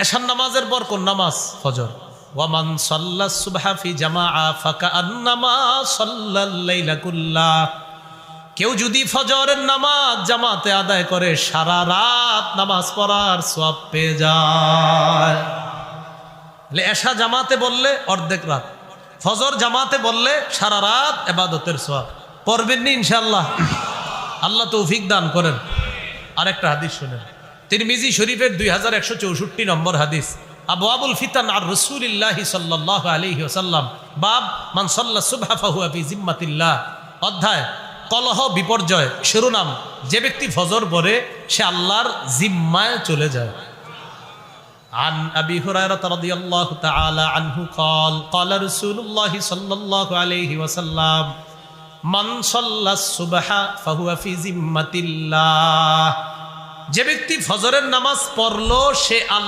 এশার নামাজের পর কোন নামাজ? ফজর। ওয়ামান সাল্লা সুবহা ফি জামাআ ফাকান্নামা সাল্লাল লাইলা কুল্লাহ। কেউ যদি ফজরের নামাজ জামাতে আদায় করে সারা রাত নামাজ পড়ার সওয়াব পেয়ে যায়। এশা জামাতে বললে অর্ধেক রাত, ফজর জামাতে বললে সারা রাত ইবাদতের সওয়াব। পড়বেন নি ইনশাআল্লাহ? আল্লাহ তৌফিক দান করেন। আরেকটা হাদিস শুনেন, তিরমিজি শরীফের 2164 নম্বর হাদিস। আবওয়াবুল ফিতান আর রাসূলিল্লাহি সাল্লাল্লাহু আলাইহি ওয়াসাল্লাম, বাব মান সাল্লা সুবহা ফাহুয়া ফি জিম্মাতিল্লাহ। অধ্যায় কলহ বিপর্যয়, শিরোনাম যে ব্যক্তি ফজর পড়ে সে আল্লাহর জিম্মায় চলে যায়। عن أبي هريرة رضي الله تعالى عنه قال قال رسول الله صلى الله عليه وسلم من صلى الصبح فهو في ذمة الله। যে ব্যক্তি ফজরের নামাজ পড়লো সে আল্লাহ